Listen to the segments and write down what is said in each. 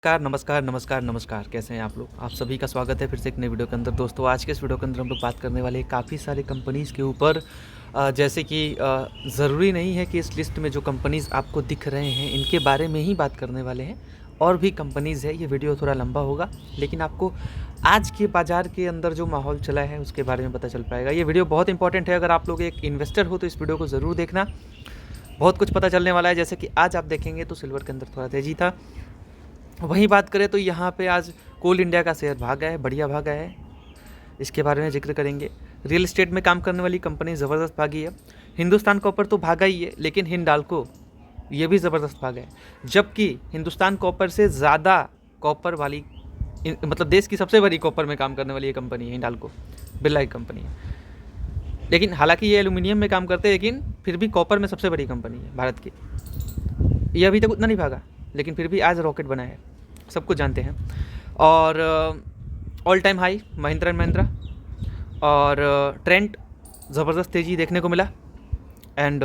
नमस्कार नमस्कार नमस्कार नमस्कार। कैसे हैं आप लोग? आप सभी का स्वागत है फिर से एक नई वीडियो के अंदर। दोस्तों, आज के इस वीडियो के अंदर हम लोग बात करने वाले हैं काफ़ी सारे कंपनीज़ के ऊपर। जैसे कि ज़रूरी नहीं है कि इस लिस्ट में जो कंपनीज़ आपको दिख रहे हैं इनके बारे में ही बात करने वाले हैं, और भी कंपनीज़ है। ये वीडियो थोड़ा लंबा होगा, लेकिन आपको आज के बाज़ार के अंदर जो माहौल चला है उसके बारे में पता चल पाएगा। ये वीडियो बहुत इंपॉर्टेंट है। अगर आप लोग एक इन्वेस्टर हो तो इस वीडियो को ज़रूर देखना, बहुत कुछ पता चलने वाला है। जैसे कि आज आप देखेंगे तो सिल्वर के अंदर थोड़ा तेज़ी था। वहीं बात करें तो यहाँ पे आज कोल इंडिया का शेयर भागा है, बढ़िया भागा है, इसके बारे में जिक्र करेंगे। रियल एस्टेट में काम करने वाली कंपनी ज़बरदस्त भागी है। हिंदुस्तान कॉपर तो भागा ही है, लेकिन हिंडाल्को ये भी ज़बरदस्त भागा है। जबकि हिंदुस्तान कॉपर से ज़्यादा कॉपर वाली मतलब देश की सबसे बड़ी कॉपर में काम करने वाली ये कंपनी है हिंडाल्को, बिरला की कंपनी है। लेकिन हालांकि ये एल्यूमिनियम में काम करते हैं, लेकिन फिर भी कॉपर में सबसे बड़ी कंपनी है भारत की। ये अभी तक उतना नहीं भागा, लेकिन फिर भी आज रॉकेट बना है, सब कुछ जानते हैं। और all time high Mahindra and Mahindra और ट्रेंड ज़बरदस्त तेज़ी देखने को मिला। एंड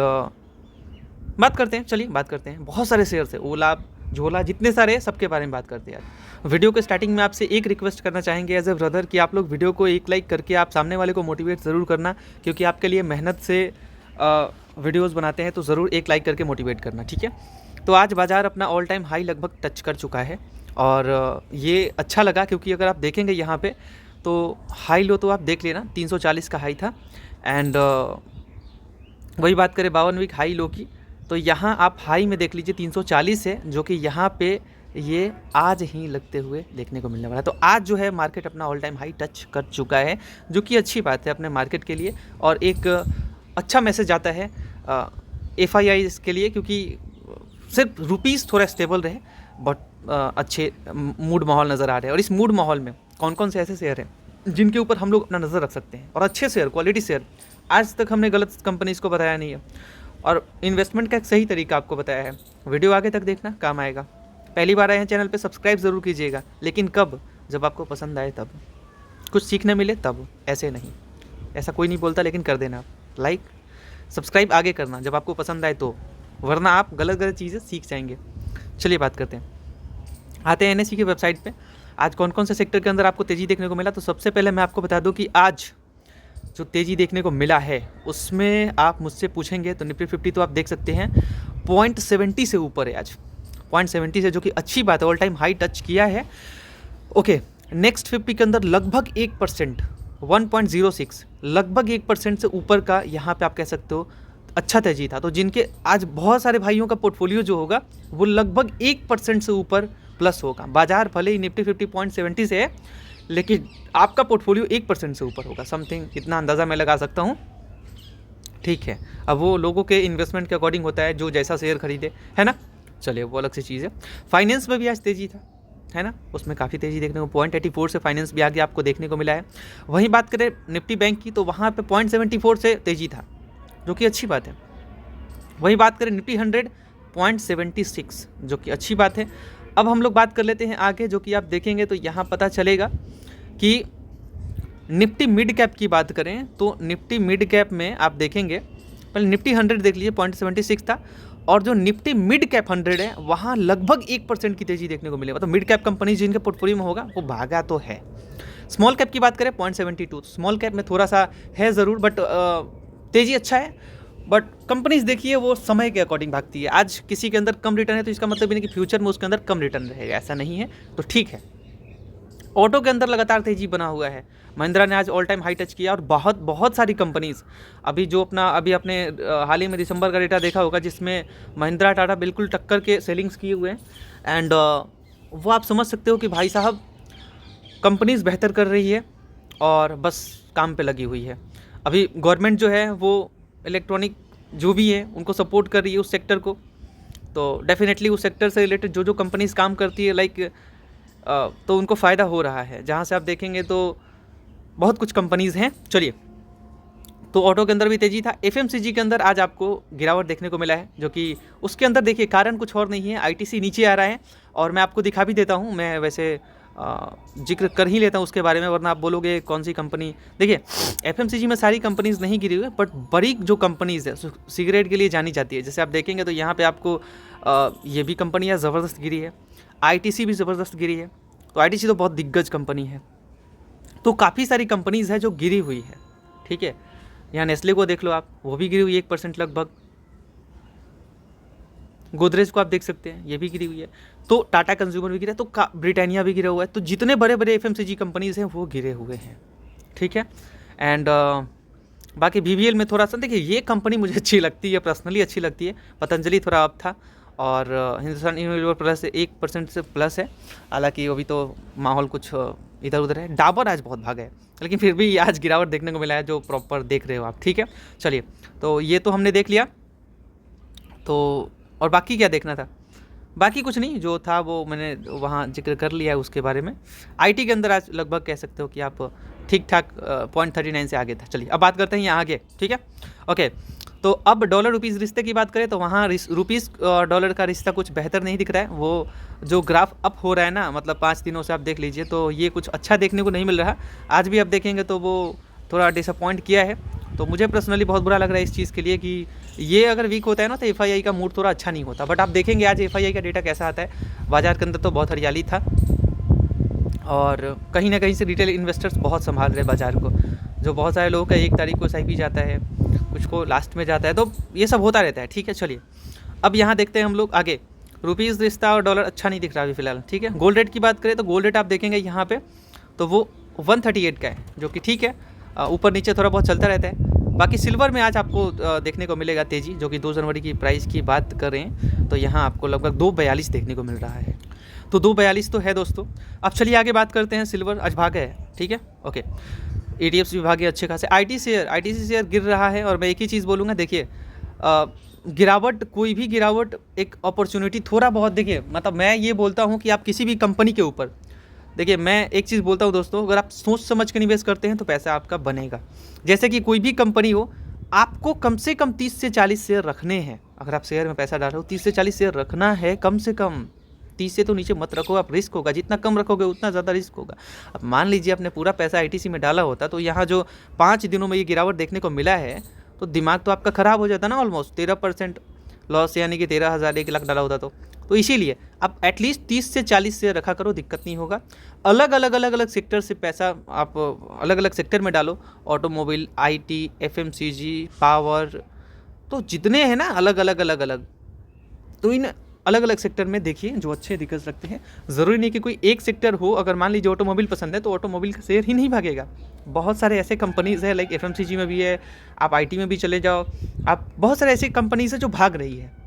बात करते हैं, चलिए बात करते हैं। बहुत सारे शेयर थे, ओला झोला जितने सारे सबके बारे में बात करते हैं यार। वीडियो के स्टार्टिंग में आपसे एक रिक्वेस्ट करना चाहेंगे एज ए ब्रदर कि आप लोग वीडियो को एक लाइक करके आप सामने वाले को मोटिवेट ज़रूर करना, क्योंकि आपके लिए मेहनत से वीडियोज़ बनाते हैं, तो ज़रूर एक लाइक करके मोटिवेट करना, ठीक है। तो आज बाज़ार अपना ऑल टाइम हाई लगभग टच कर चुका है, और ये अच्छा लगा, क्योंकि अगर आप देखेंगे यहाँ पे तो हाई लो तो आप देख लेना 340 का हाई था। एंड वही बात करें 52 वीक हाई लो की, तो यहाँ आप हाई में देख लीजिए 340 है, जो कि यहाँ पे ये आज ही लगते हुए देखने को मिलने वाला है। तो आज जो है मार्केट अपना ऑल टाइम हाई टच कर चुका है, जो कि अच्छी बात है अपने मार्केट के लिए, और एक अच्छा मैसेज आता है FII के लिए, क्योंकि सिर्फ रुपीज़ थोड़ा स्टेबल रहे, बट अच्छे मूड माहौल नज़र आ रहे हैं। और इस मूड माहौल में कौन कौन से ऐसे शेयर हैं जिनके ऊपर हम लोग अपना नज़र रख सकते हैं, और अच्छे शेयर, क्वालिटी शेयर। आज तक हमने गलत कंपनीज़ को बताया नहीं है, और इन्वेस्टमेंट का एक सही तरीका आपको बताया है। वीडियो आगे तक देखना, काम आएगा। पहली बार आए हैं चैनल पे, सब्सक्राइब ज़रूर कीजिएगा, लेकिन कब? जब आपको पसंद आए तब, कुछ सीखने मिले तब, ऐसे नहीं। ऐसा कोई नहीं बोलता, लेकिन कर देना आप लाइक सब्सक्राइब आगे करना जब आपको पसंद आए तो, वरना आप गलत गलत चीज़ें सीख जाएंगे। चलिए बात करते हैं, आते हैं NSE की वेबसाइट पे। आज कौन कौन से सेक्टर के अंदर आपको तेज़ी देखने को मिला। तो सबसे पहले मैं आपको बता दूं कि आज जो तेज़ी देखने को मिला है उसमें आप मुझसे पूछेंगे तो निफ्टी 50 तो आप देख सकते हैं 0.70 से ऊपर है आज, 0.70 से, जो कि अच्छी बात है। ऑल टाइम हाई टच किया है। ओके, नेक्स्ट 50 के अंदर लगभग 1%, 1.06, लगभग 1% से ऊपर का यहाँ पे आप कह सकते हो अच्छा तेजी था। तो जिनके आज बहुत सारे भाइयों का पोर्टफोलियो जो होगा वो लगभग 1% से ऊपर प्लस होगा। बाजार भले ही निफ्टी 50 0.70 से है, लेकिन आपका पोर्टफोलियो 1% से ऊपर होगा, समथिंग इतना अंदाज़ा मैं लगा सकता हूँ, ठीक है। अब वो लोगों के इन्वेस्टमेंट के अकॉर्डिंग होता है, जो जैसा शेयर खरीदे, है ना। चलिए वो अलग सी चीज़ है। फाइनेंस में भी आज तेज़ी था, है ना, उसमें काफ़ी तेज़ी देखने को 0.84 से फाइनेंस भी आगे आपको देखने को मिला है। वहीं बात करें निफ्टी बैंक की, तो वहाँ पे 0.74 से तेज़ी था, जो कि अच्छी बात है। वही बात करें निफ्टी 100 0.76, जो कि अच्छी बात है। अब हम लोग बात कर लेते हैं आगे, जो कि आप देखेंगे तो यहाँ पता चलेगा कि निफ्टी मिड कैप की बात करें तो निफ्टी मिड कैप में आप देखेंगे, पहले निफ्टी 100 देख लीजिए 0.76 था, और जो निफ्टी मिड कैप 100 है वहाँ लगभग 1% की तेज़ी देखने को मिलेगा। तो मिड कैप कंपनी जिनके पोर्टफोलियो में होगा वो भागा तो है। स्मॉल कैप की बात करें 0.72, स्मॉल कैप में थोड़ा सा है ज़रूर, बट तेज़ी अच्छा है। बट कंपनीज देखिए वो समय के अकॉर्डिंग भागती है। आज किसी के अंदर कम रिटर्न है तो इसका मतलब नहीं कि फ्यूचर में उसके अंदर कम रिटर्न रहेगा, ऐसा नहीं है, तो ठीक है। ऑटो के अंदर लगातार तेजी बना हुआ है। महिंद्रा ने आज ऑल टाइम हाई टच किया, और बहुत सारी कंपनीज अभी अपने हाल ही में दिसंबर का डेटा देखा होगा, जिसमें महिंद्रा टाटा बिल्कुल टक्कर के सेलिंग्स किए हुए हैं। एंड वो आप समझ सकते हो कि भाई साहब कंपनीज बेहतर कर रही है और बस काम पे लगी हुई है। अभी गवर्नमेंट जो है वो इलेक्ट्रॉनिक जो भी है उनको सपोर्ट कर रही है उस सेक्टर को, तो डेफिनेटली उस सेक्टर से रिलेटेड जो कंपनीज काम करती है तो उनको फ़ायदा हो रहा है। जहाँ से आप देखेंगे तो बहुत कुछ कंपनीज़ हैं। चलिए, तो ऑटो के अंदर भी तेज़ी था। FMCG के अंदर आज आपको गिरावट देखने को मिला है, जो कि उसके अंदर देखिए कारण कुछ और नहीं है, ITC नीचे आ रहा है, और मैं आपको दिखा भी देता हूँ। मैं वैसे जिक्र कर ही लेता हूँ उसके बारे में, वरना आप बोलोगे कौन सी कंपनी। देखिए FMCG में सारी कंपनीज़ नहीं गिरी हुई है, बट बड़ी जो कंपनीज़ है सिगरेट के लिए जानी जाती है, जैसे आप देखेंगे तो यहाँ पे आपको ये भी कंपनियाँ ज़बरदस्त गिरी है। आईटीसी भी ज़बरदस्त गिरी है। तो आईटीसी तो बहुत दिग्गज कंपनी है। तो काफ़ी सारी कंपनीज़ है जो गिरी हुई है, ठीक है। यहाँ नेस्ले को देख लो आप, वो भी गिरी हुई है 1% लगभग। गोदरेज को आप देख सकते हैं, ये भी गिरी हुई है। तो टाटा कंज्यूमर भी गिरा है, तो ब्रिटानिया भी गिरा हुआ है। तो जितने बड़े बड़े एफएमसीजी कंपनीज़ हैं वो गिरे हुए हैं, ठीक है। एंड बाकी बीवीएल में थोड़ा सा देखिए, ये कंपनी मुझे अच्छी लगती है, पर्सनली अच्छी लगती है। पतंजलि थोड़ा अप था, और हिंदुस्तान यूनिलीवर प्लस 1% से प्लस है। हालांकि अभी तो माहौल कुछ इधर उधर है। डाबर आज बहुत भागा है, लेकिन फिर भी आज गिरावट देखने को मिला है, जो प्रॉपर देख रहे हो आप, ठीक है। चलिए, तो ये तो हमने देख लिया। तो और बाकी क्या देखना था? बाकी कुछ नहीं, जो था वो मैंने वहाँ जिक्र कर लिया है उसके बारे में। आईटी के अंदर आज लगभग कह सकते हो कि आप ठीक ठाक 0.39 से आगे था। चलिए, अब बात करते हैं यहाँ आगे, ठीक है। ओके, तो अब डॉलर रुपीज़ रिश्ते की बात करें तो वहाँ रुपीज़ डॉलर का रिश्ता कुछ बेहतर नहीं दिख रहा है। वो जो ग्राफ अप हो रहा है ना, मतलब 5 दिनों से आप देख लीजिए, तो ये कुछ अच्छा देखने को नहीं मिल रहा। आज भी आप देखेंगे तो वो थोड़ा डिसअपॉइंट किया है। तो मुझे पर्सनली बहुत बुरा लग रहा है इस चीज़ के लिए कि ये अगर वीक होता है ना तो एफआईआई का मूड थोड़ा अच्छा नहीं होता। बट आप देखेंगे आज एफआईआई का डेटा कैसा आता है। बाजार के अंदर तो बहुत हरियाली था, और कहीं ना कहीं से रिटेल इन्वेस्टर्स बहुत संभाल रहे बाज़ार को। जो बहुत सारे लोगों का 1 तारीख को एसआईपी जाता है, कुछ को लास्ट में जाता है, तो ये सब होता रहता है, ठीक है। चलिए, अब यहाँ देखते हैं हम लोग आगे। रुपीज़ रिश्ता और डॉलर अच्छा नहीं दिख रहा अभी फिलहाल, ठीक है। गोल्ड रेट की बात करें तो गोल्ड रेट आप देखेंगे यहाँ पे, तो वो 138 का है, जो कि ठीक है। ऊपर नीचे थोड़ा बहुत चलता रहता है। बाकी सिल्वर में आज आपको देखने को मिलेगा तेज़ी, जो कि 2 जनवरी की प्राइस की बात कर रहे हैं तो यहाँ आपको लगभग 242 देखने को मिल रहा है। तो 242 तो है दोस्तों। अब चलिए आगे बात करते हैं। सिल्वर आज भागा है, ठीक है, ओके। ETFs भी भागे अच्छे खासे। आईटीसी शेयर गिर रहा है, और मैं एक ही चीज़ बोलूँगा, देखिए गिरावट, कोई भी गिरावट एक अपॉर्चुनिटी थोड़ा बहुत, देखिए मतलब मैं ये बोलता हूँ कि आप किसी भी कंपनी के ऊपर, देखिए मैं एक चीज़ बोलता हूँ दोस्तों, अगर आप सोच समझ के निवेश करते हैं तो पैसा आपका बनेगा। जैसे कि कोई भी कंपनी हो, आपको कम से कम 30 से 40 शेयर रखने हैं। अगर आप शेयर में पैसा डाल रहे हो, 30 से 40 शेयर रखना है कम से कम। 30 से तो नीचे मत रखो आप, रिस्क होगा। जितना कम रखोगे उतना ज़्यादा रिस्क होगा। अब मान लीजिए आपने पूरा पैसा आईटीसी में डाला होता, तो यहाँ जो 5 दिनों में ये गिरावट देखने को मिला है, तो दिमाग तो आपका ख़राब हो जाता ना। ऑलमोस्ट 13% लॉस, यानी कि 13,000 1 लाख डाला होता तो इसीलिए आप एटलीस्ट 30 से 40 शेयर रखा करो, दिक्कत नहीं होगा। अलग अलग सेक्टर से पैसा आप अलग अलग सेक्टर में डालो, ऑटोमोबाइल, आईटी, एफएमसीजी, पावर, तो जितने हैं ना अलग अलग, तो इन अलग अलग सेक्टर में देखिए जो अच्छे दिक्कत रखते हैं। ज़रूरी नहीं कि कोई एक सेक्टर हो। अगर मान लीजिए ऑटोमोबाइल पसंद है तो ऑटोमोबाइल का शेयर ही नहीं भागेगा। बहुत सारे ऐसे कंपनीज़ है, लाइक एफएमसीजी में भी है, आप आईटी में भी चले जाओ, आप बहुत सारे ऐसी कंपनीज़ है जो भाग रही है।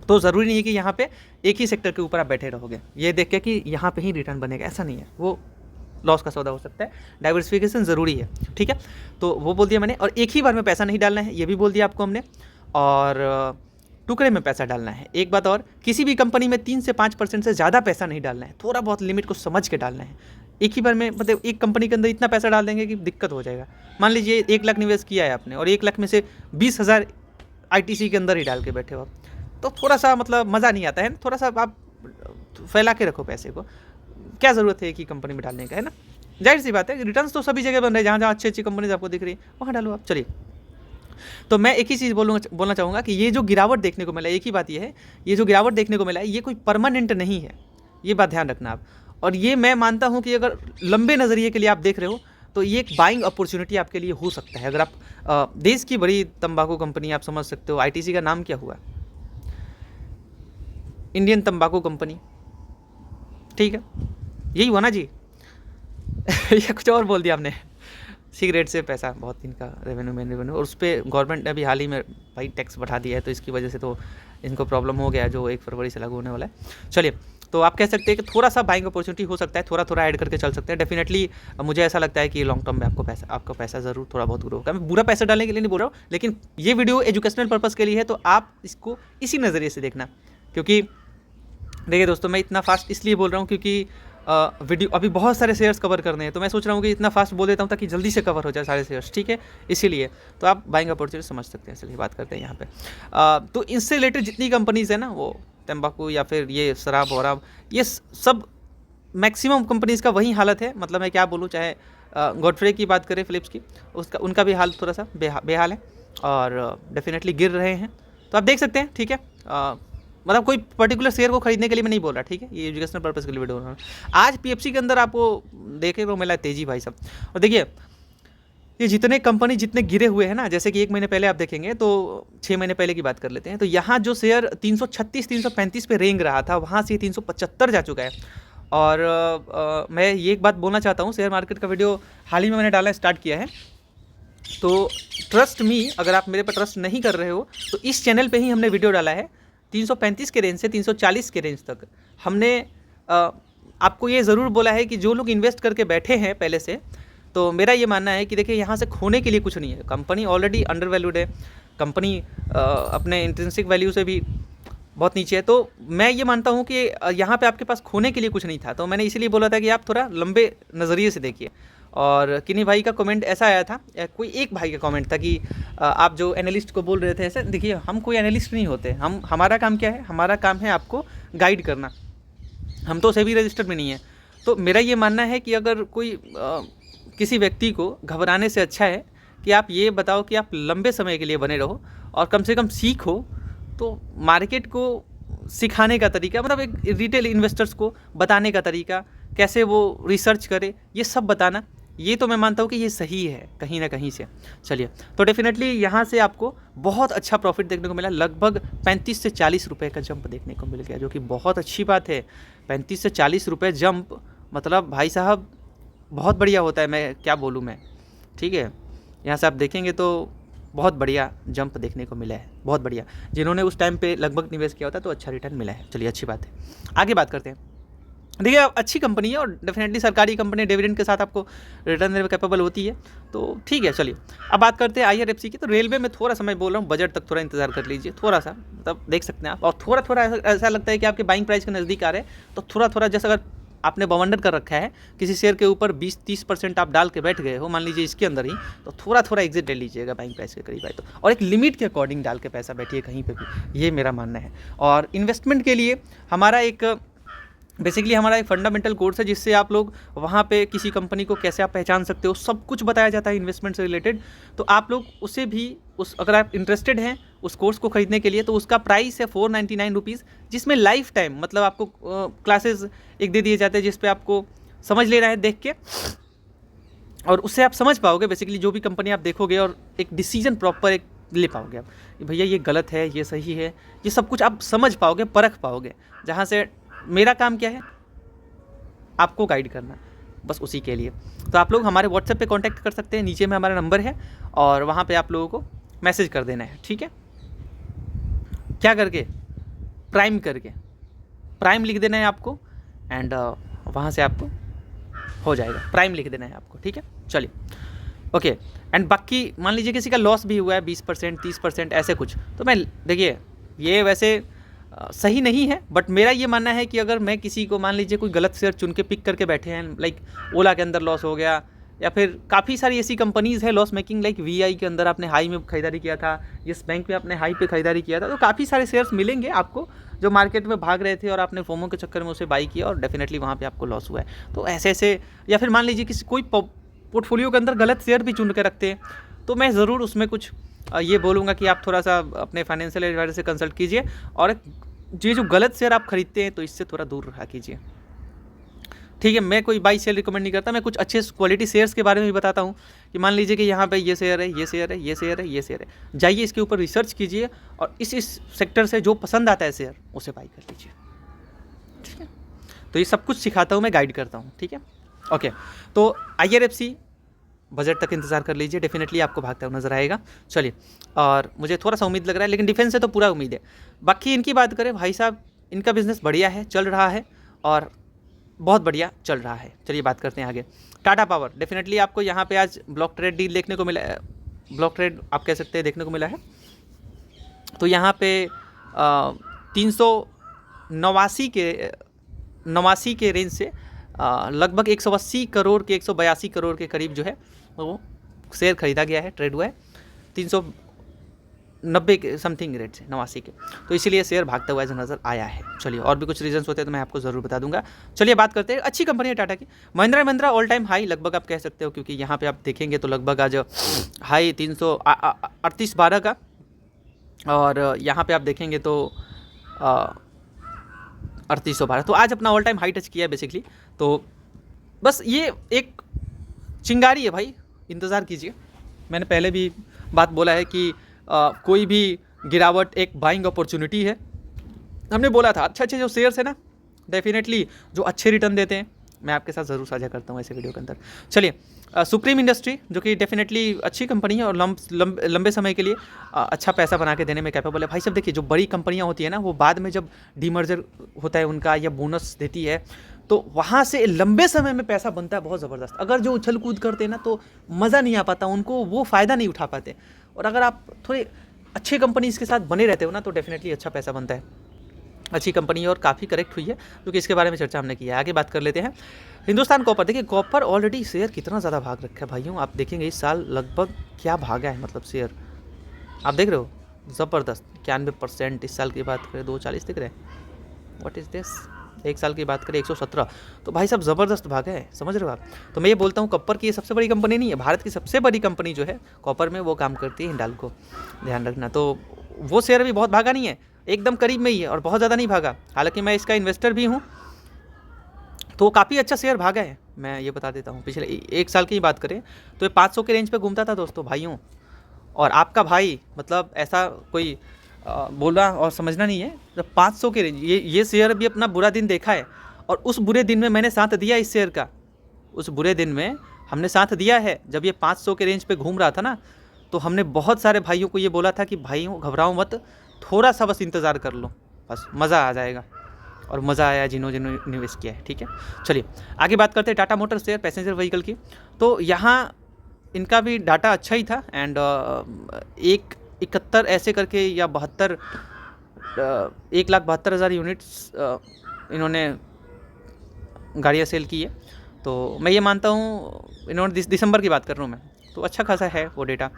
तो ज़रूरी नहीं है कि यहाँ पे एक ही सेक्टर के ऊपर आप बैठे रहोगे, ये देख के कि यहाँ पे ही रिटर्न बनेगा, ऐसा नहीं है। वो लॉस का सौदा हो सकता है। डाइवर्सिफिकेशन ज़रूरी है, ठीक है। तो वो बोल दिया मैंने। और एक ही बार में पैसा नहीं डालना है, ये भी बोल दिया आपको हमने। और टुकड़े में पैसा डालना है। एक बात और, किसी भी कंपनी में 3 से 5% से ज़्यादा पैसा नहीं डालना है। थोड़ा बहुत लिमिट को समझ के डालना है। एक ही बार में मतलब एक कंपनी के अंदर इतना पैसा डाल देंगे कि दिक्कत हो जाएगा। मान लीजिए 1 लाख निवेश किया है आपने, और 1 लाख में से 20,000 आईटीसी के अंदर ही डाल के बैठे हो आप, तो थोड़ा सा मतलब मज़ा नहीं आता है। थोड़ा सा आप फैला के रखो पैसे को। क्या ज़रूरत है एक ही कंपनी में डालने का, है ना। जाहिर सी बात है, रिटर्न्स तो सभी जगह बन रहे हैं, जहाँ जहाँ अच्छी अच्छी कंपनीज आपको दिख रही है वहाँ डालो आप। चलिए, तो मैं एक ही चीज़ बोलना चाहूँगा कि ये जो गिरावट देखने को मिला है, एक ही बात ये है, ये जो गिरावट देखने को मिला है ये कोई परमानेंट नहीं है, ये बात ध्यान रखना आप। और ये मैं मानता हूँ कि अगर लंबे नज़रिए के लिए आप देख रहे हो तो ये एक बाइंग अपॉर्चुनिटी आपके लिए हो सकता है। अगर आप देश की बड़ी तंबाकू कंपनी आप समझ सकते हो, आईटीसी का नाम क्या हुआ, इंडियन तंबाकू कंपनी, ठीक है, यही हुआ ना जी। या कुछ और बोल दिया आपने। सिगरेट से पैसा बहुत इनका रेवेन्यू, और उस पर गवर्नमेंट ने अभी हाल ही में भाई टैक्स बढ़ा दिया है, तो इसकी वजह से तो इनको प्रॉब्लम हो गया, जो 1 फरवरी से लागू होने वाला है। चलिए, तो आप कह सकते हैं कि थोड़ा सा बाइंग अपॉर्चुनिटी हो सकता है, थोड़ा थोड़ा ऐड करके चल सकते हैं। डेफिनेटली मुझे ऐसा लगता है कि लॉन्ग टर्म में आपका पैसा ज़रूर थोड़ा बहुत ग्रो होगा। मैं बुरा पैसा डालने के लिए नहीं बोल रहा हूँ, लेकिन ये वीडियो एजुकेशनल पर्पज़ के लिए है, तो आप इसको इसी नज़रिए से देखना। क्योंकि देखिए दोस्तों, मैं इतना फास्ट इसलिए बोल रहा हूँ क्योंकि वीडियो अभी बहुत सारे शेयर्स कवर करने हैं, तो मैं सोच रहा हूँ कि इतना फास्ट बोल देता हूँ ताकि जल्दी से कवर हो जाए सारे शेयर्स, ठीक है। इसीलिए तो आप बाइंग अपॉर्चुनिटी समझ सकते हैं। चलिए बात करते हैं यहाँ पे। तो इससे रिलेटेड जितनी कंपनीज़ है ना, वो तंबाकू या फिर ये शराब वराब, ये सब मैक्सिमम कंपनीज़ का वही हालत है। मतलब मैं क्या बोलूँ, चाहे गॉडफ्रे की बात करें, फिलिप्स की, उनका भी हाल थोड़ा सा बेहाल है, और डेफिनेटली गिर रहे हैं। तो आप देख सकते हैं, ठीक है। मतलब कोई पर्टिकुलर शेयर को खरीदने के लिए मैं नहीं बोल रहा, ठीक है, ये एजुकेशनल पर्पज़ के लिए वीडियो बना रहा हूँ। आज पीएफसी के अंदर आपको देखे को मिला तेजी भाई साहब। और देखिए ये जितने कंपनी जितने गिरे हुए हैं ना, जैसे कि 1 महीने पहले आप देखेंगे तो 6 महीने पहले की बात कर लेते हैं, तो यहाँ जो शेयर 336 335 पे रेंग रहा था, वहाँ से 375 जा चुका है। और मैं ये एक बात बोलना चाहता हूँ, शेयर मार्केट का वीडियो हाल ही में मैंने डालना स्टार्ट किया है, तो ट्रस्ट मी, अगर आप मेरे पर ट्रस्ट नहीं कर रहे हो तो इस चैनल पे ही हमने वीडियो डाला है 335 के रेंज से 340 के रेंज तक। हमने आपको ये ज़रूर बोला है कि जो लोग इन्वेस्ट करके बैठे हैं पहले से, तो मेरा ये मानना है कि देखिए यहाँ से खोने के लिए कुछ नहीं है। कंपनी ऑलरेडी अंडर वैल्यूड है, कंपनी अपने इंट्रिंसिक वैल्यू से भी बहुत नीचे है, तो मैं ये मानता हूँ कि यहाँ पे आपके पास खोने के लिए कुछ नहीं था। तो मैंने इसीलिए बोला था कि आप थोड़ा लंबे नज़रिए से देखिए। और किन्हीं भाई का कमेंट ऐसा आया था, कोई एक भाई का कमेंट था कि आप जो एनालिस्ट को बोल रहे थे ऐसे, देखिए हम कोई एनालिस्ट नहीं होते, हमारा काम क्या है, हमारा काम है आपको गाइड करना, हम तो सेबी रजिस्टर्ड में नहीं है। तो मेरा ये मानना है कि अगर कोई किसी व्यक्ति को घबराने से अच्छा है कि आप ये बताओ कि आप लंबे समय के लिए बने रहो और कम से कम सीखो। तो मार्केट को सिखाने का तरीका, मतलब एक रिटेल इन्वेस्टर्स को बताने का तरीका, कैसे वो रिसर्च करे, ये सब बताना, ये तो मैं मानता हूँ कि ये सही है कहीं ना कहीं से। चलिए, तो डेफिनेटली यहाँ से आपको बहुत अच्छा प्रॉफिट देखने को मिला, लगभग 35 से 40 रुपये का जंप देखने को मिल गया, जो कि बहुत अच्छी बात है। 35 से 40 रुपये जंप, मतलब भाई साहब बहुत बढ़िया होता है, मैं क्या बोलूँ मैं, ठीक है। यहाँ से आप देखेंगे तो बहुत बढ़िया जंप देखने को मिला है, बहुत बढ़िया। जिन्होंने उस टाइम पे लगभग निवेश किया होता तो अच्छा रिटर्न मिला है। चलिए, अच्छी बात है, आगे बात करते हैं। देखिए अच्छी कंपनी है और डेफिनेटली सरकारी कंपनी डिविडेंड के साथ आपको रिटर्न देने में कैपेबल होती है, तो ठीक है। चलिए, अब बात करते हैं IRFC की। तो रेलवे में थोड़ा सा मैं बोल रहा हूँ, बजट तक थोड़ा इंतजार कर लीजिए, थोड़ा सा, मतलब देख सकते हैं आप। और थोड़ा थोड़ा ऐसा लगता है कि आपके बाइंग प्राइस के नज़दीक आ रहे हैं, तो थोड़ा थोड़ा, जैसे अगर आपने बवंडर कर रखा है किसी शेयर के ऊपर 20-30% आप डाल के बैठ गए हो, मान लीजिए इसके अंदर ही, तो थोड़ा थोड़ा एग्जिट ले लीजिएगा बाइंग प्राइस के करीब आए तो, और एक लिमिट के अकॉर्डिंग डाल के पैसा बैठिए कहीं पे भी, ये मेरा मानना है। और इन्वेस्टमेंट के लिए हमारा एक बेसिकली हमारा एक फंडामेंटल कोर्स है, जिससे आप लोग वहाँ पे किसी कंपनी को कैसे आप पहचान सकते हो, सब कुछ बताया जाता है इन्वेस्टमेंट से रिलेटेड। तो आप लोग उसे भी अगर आप इंटरेस्टेड हैं उस कोर्स को खरीदने के लिए, तो उसका प्राइस है 499 रुपीज़, जिसमें लाइफ टाइम, मतलब आपको क्लासेस एक दे दिए जाते हैं जिस पे आपको समझ लेना है देख के, और उससे आप समझ पाओगे बेसिकली जो भी कंपनी आप देखोगे, और एक डिसीजन प्रॉपर एक ले पाओगे आप, भैया ये गलत है, ये सही है, ये सब कुछ आप समझ पाओगे, परख पाओगे। जहाँ से मेरा काम क्या है, आपको गाइड करना, बस उसी के लिए। तो आप लोग हमारे व्हाट्सएप पे कांटेक्ट कर सकते हैं, नीचे में हमारा नंबर है, और वहाँ पे आप लोगों को मैसेज कर देना है, ठीक है। क्या करके, प्राइम करके, प्राइम लिख देना है आपको, एंड वहाँ से आपको हो जाएगा, प्राइम लिख देना है आपको, ठीक है। चलिए, ओके। एंड बाकी मान लीजिए किसी का लॉस भी हुआ है 20% 30% ऐसे कुछ, तो मैं, देखिए ये वैसे सही नहीं है, बट मेरा ये मानना है कि अगर मैं किसी को, मान लीजिए कोई गलत शेयर चुन के पिक करके बैठे हैं, लाइक ओला के अंदर लॉस हो गया, या फिर काफ़ी सारी ऐसी कंपनीज़ है लॉस मेकिंग, लाइक VI के अंदर आपने हाई में खरीदारी किया था, येस बैंक में आपने हाई पे खरीदारी किया था, तो काफ़ी सारे शेयर्स मिलेंगे आपको जो मार्केट में भाग रहे थे और आपने फोमो के चक्कर में उसे बाई किया और डेफिनेटली वहाँ पे आपको लॉस हुआ है। तो ऐसे, या फिर मान लीजिए किसी कोई पोर्टफोलियो के अंदर गलत शेयर भी चुन के रखते हैं, तो मैं ज़रूर उसमें कुछ ये बोलूँगा कि आप थोड़ा सा अपने फाइनेंशियल एडवाइजर से कंसल्ट कीजिए, और ये जो गलत शेयर आप खरीदते हैं तो इससे थोड़ा दूर रहा कीजिए, ठीक है। मैं कोई बाई शेयर रिकमेंड नहीं करता, मैं कुछ अच्छे क्वालिटी शेयर्स के बारे में भी बताता हूँ कि मान लीजिए कि यहाँ पे ये शेयर है, ये शेयर है, ये शेयर है, ये शेयर है, जाइए इसके ऊपर रिसर्च कीजिए और इस सेक्टर से जो पसंद आता है शेयर उसे बाई कर लीजिए, ठीक है। तो ये सब कुछ सिखाता हूँ मैं, गाइड करता हूँ, ठीक है, ओके। तो IRFC बजट तक इंतजार कर लीजिए, डेफिनेटली आपको भागता हुआ नजर आएगा। चलिए, और मुझे थोड़ा सा उम्मीद लग रहा है, लेकिन डिफेंस से तो पूरा उम्मीद है। बाकी इनकी बात करें, भाई साहब इनका बिजनेस बढ़िया है, चल रहा है, और बहुत बढ़िया चल रहा है। चलिए बात करते हैं आगे। टाटा पावर, डेफिनेटली आपको यहाँ पे आज ब्लॉक ट्रेड डील देखने को मिला है, ब्लॉक ट्रेड आप कह सकते हैं देखने को मिला है। तो यहाँ पे 389 के रेंज से लगभग 180 करोड़ के 182 करोड़ के करीब जो है वो शेयर खरीदा गया है, ट्रेड हुआ है 390 के समथिंग रेट से, 89 के, तो इसीलिए शेयर भागता हुआ ऐसा नज़र आया है। चलिए, और भी कुछ रीजंस होते हैं तो मैं आपको ज़रूर बता दूंगा। चलिए बात करते हैं, अच्छी कंपनी है टाटा की। महिंद्रा ऑल टाइम हाई लगभग आप कह सकते हो, क्योंकि यहाँ पे आप देखेंगे तो लगभग आज हाई 338.12 का, और यहाँ पे आप देखेंगे तो 3812। तो आज अपना ऑल टाइम हाई टच किया है बेसिकली। तो बस ये एक चिंगारी है भाई, इंतज़ार कीजिए। मैंने पहले भी बात बोला है कि कोई भी गिरावट एक बाइंग अपॉर्चुनिटी है। हमने बोला था अच्छे जो शेयर्स है ना, डेफिनेटली जो अच्छे रिटर्न देते हैं, मैं आपके साथ ज़रूर साझा करता हूँ ऐसे वीडियो के अंदर। चलिए, सुप्रीम इंडस्ट्री जो कि डेफिनेटली अच्छी कंपनी है और लंबे समय के लिए अच्छा पैसा बना के देने में कैपेबल है। भाई सब देखिए, जो बड़ी कंपनियाँ होती है ना, वो बाद में जब डीमर्जर होता है उनका या बोनस देती है, तो वहाँ से लंबे समय में पैसा बनता है बहुत ज़बरदस्त। अगर जो उछल कूद करते हैं ना, तो मज़ा नहीं आ पाता उनको, वो फ़ायदा नहीं उठा पाते। और अगर आप थोड़े अच्छे कंपनीज़ के साथ बने रहते हो ना, तो डेफिनेटली अच्छा पैसा बनता है। अच्छी कंपनी है और काफ़ी करेक्ट हुई है, क्योंकि इसके बारे में चर्चा हमने की है। आगे बात कर लेते हैं हिंदुस्तान कॉपर। देखिए, कॉपर ऑलरेडी शेयर कितना ज़्यादा भाग रखा है भाइयों। आप देखेंगे इस साल लगभग क्या भागा है, मतलब शेयर आप देख रहे हो, ज़बरदस्त 91%। इस साल की बात करें 240 दिख रहे हैं, व्हाट इज़ दिस। एक साल की बात करें 117। तो भाई साहब ज़बरदस्त भागा है, समझ रहे हो आप। तो मैं ये बोलता हूँ कॉपर की ये सबसे बड़ी कंपनी नहीं है, भारत की सबसे बड़ी कंपनी जो है कॉपर में, वो काम करती है हिंडाल्को, ध्यान रखना। तो वो शेयर भी बहुत भागा नहीं है, एकदम करीब में ही है और बहुत ज़्यादा नहीं भागा। हालांकि मैं इसका इन्वेस्टर भी हूँ, तो काफ़ी अच्छा शेयर भागा है, मैं ये बता देता हूँ। पिछले एक साल की बात करें तो ये 500 के रेंज पे घूमता था दोस्तों भाइयों। और आपका भाई मतलब ऐसा कोई बोलना और समझना नहीं है, जब 500 के रेंज, ये शेयर भी अपना बुरा दिन देखा है। और उस बुरे दिन में मैंने साथ दिया इस शेयर का, उस बुरे दिन में हमने साथ दिया है। जब ये 500 के रेंज पे घूम रहा था ना, तो हमने बहुत सारे भाइयों को ये बोला था कि भाइयों घबराओ मत, थोड़ा सा बस इंतज़ार कर लो, बस मज़ा आ जाएगा। और मज़ा आया जिन्होंने निवेश किया है, ठीक है। चलिए आगे बात करते हैं Tata motor share passenger vehicle की। तो यहाँ इनका भी डाटा अच्छा ही था एंड 171 ऐसे करके या 72 1,72,000 यूनिट्स इन्होंने गाड़ियाँ सेल की है। तो मैं ये मानता हूँ, इन्होंने दिसंबर की बात कर रहा हूँ मैं, तो अच्छा खासा है वो डेटा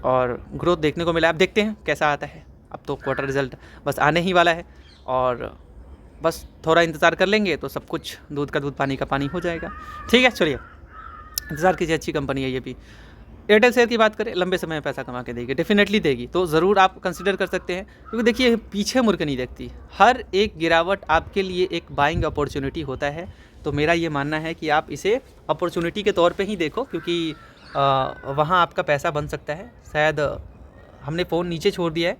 और ग्रोथ देखने को मिला। अब देखते हैं कैसा आता है। अब तो क्वार्टर रिजल्ट बस आने ही वाला है और बस थोड़ा इंतज़ार कर लेंगे तो सब कुछ दूध का दूध पानी का पानी हो जाएगा, ठीक है। चलिए इंतज़ार कीजिए, अच्छी कंपनी है ये भी। एयरटेल शेयर की बात करें, लंबे समय में पैसा कमा के देगी, डेफिनेटली देगी, तो ज़रूर आप कंसिडर कर सकते हैं। क्योंकि देखिए पीछे मुड़ के नहीं देखती, हर एक गिरावट आपके लिए एक बाइंग अपॉर्चुनिटी होता है। तो मेरा ये मानना है कि आप इसे अपॉर्चुनिटी के तौर पे ही देखो, क्योंकि वहाँ आपका पैसा बन सकता है। शायद हमने फ़ोन नीचे छोड़ दिया है,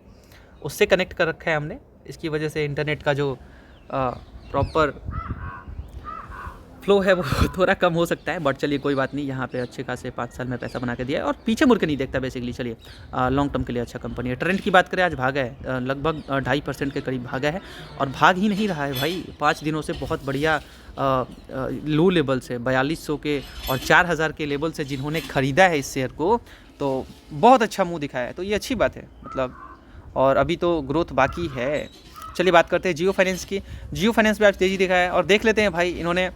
उससे कनेक्ट कर रखा है हमने, इसकी वजह से इंटरनेट का जो प्रॉपर फ्लो है वो थोड़ा कम हो सकता है। बट चलिए कोई बात नहीं, यहाँ पे अच्छे खासे 5 साल में पैसा बना के दिया है और पीछे मुड़ के नहीं देखता बेसिकली। चलिए लॉन्ग टर्म के लिए अच्छा कंपनी है। ट्रेंड की बात करें, आज भागा है लगभग 2.5% के करीब भागा है और भाग ही नहीं रहा है भाई। 5 दिनों से बहुत बढ़िया लो लेवल से 4200 के और 4000 के लेवल से जिन्होंने ख़रीदा है इस शेयर को, तो बहुत अच्छा मुँह दिखाया है। तो ये अच्छी बात है मतलब, और अभी तो ग्रोथ बाकी है। चलिए बात करते हैं जियो फाइनेंस की। जियो फाइनेंस भी आज तेज़ी दिखा है और देख लेते हैं भाई, इन्होंने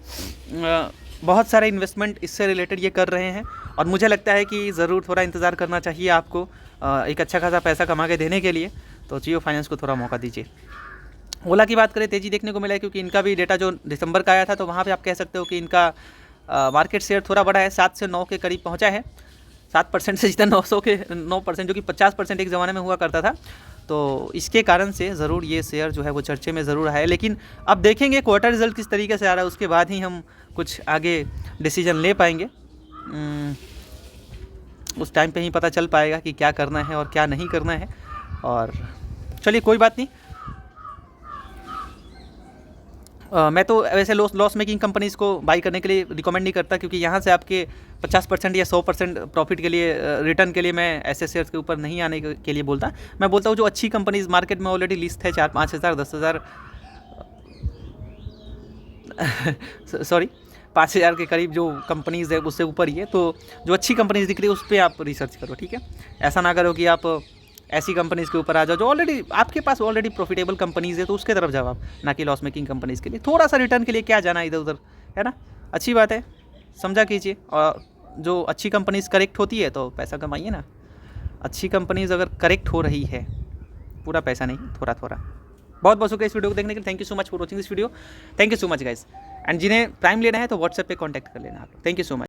बहुत सारे इन्वेस्टमेंट इससे रिलेटेड ये कर रहे हैं और मुझे लगता है कि ज़रूर थोड़ा इंतज़ार करना चाहिए आपको एक अच्छा खासा पैसा कमा के देने के लिए। तो जियो फाइनेंस को थोड़ा मौका दीजिए। ओला की बात करें, तेज़ी देखने को मिला है क्योंकि इनका भी डेटा जो दिसंबर का आया था, तो वहाँ पर आप कह सकते हो कि इनका मार्केट शेयर थोड़ा बड़ा है, 7 से 9 के करीब पहुँचा है। 7% से जितना 9%, जो कि 50% एक ज़माने में हुआ करता था। तो इसके कारण से ज़रूर ये शेयर जो है वो चर्चे में ज़रूर आया है। लेकिन अब देखेंगे क्वार्टर रिजल्ट किस तरीके से आ रहा है, उसके बाद ही हम कुछ आगे डिसीजन ले पाएंगे। उस टाइम पे ही पता चल पाएगा कि क्या करना है और क्या नहीं करना है। और चलिए कोई बात नहीं, मैं तो वैसे लॉस मेकिंग कंपनीज़ को बाई करने के लिए रिकमेंड नहीं करता, क्योंकि यहाँ से आपके 50% या 100% प्रॉफिट के लिए, रिटर्न के लिए मैं ऐसे शेयर्स के ऊपर नहीं आने के लिए बोलता। मैं बोलता हूँ जो अच्छी कंपनीज़ मार्केट में ऑलरेडी लिस्ट है, 4-5 हज़ार 10 हज़ार सॉरी 5,000 के करीब जो कंपनीज़ है उससे ऊपर ही है, तो जो अच्छी कंपनीज़ दिख रही है उस पर आप रिसर्च करो, ठीक है। ऐसा ना करो कि आप ऐसी कंपनीज़ के ऊपर आ जाओ जो ऑलरेडी आपके पास ऑलरेडी प्रॉफिटेबल कंपनीज़ है, तो उसके तरफ जाओ आप, ना कि लॉस मेकिंग कंपनीज़ के लिए। थोड़ा सा रिटर्न के लिए क्या जाना इधर उधर, है ना। अच्छी बात है, समझा कीजिए। और जो अच्छी कंपनीज़ करेक्ट होती है तो पैसा कमाइए ना। अच्छी कंपनीज़ अगर करेक्ट हो रही है, पूरा पैसा नहीं, थोड़ा थोड़ा। बहुत बहुत शुक्रिया इस वीडियो को देखने के लिए। Thank you so much for watching this video. Thank you so much guys. And जिन्हें प्राइम लेना है तो व्हाट्सएप पे कांटेक्ट कर लेना आप। Thank you so much.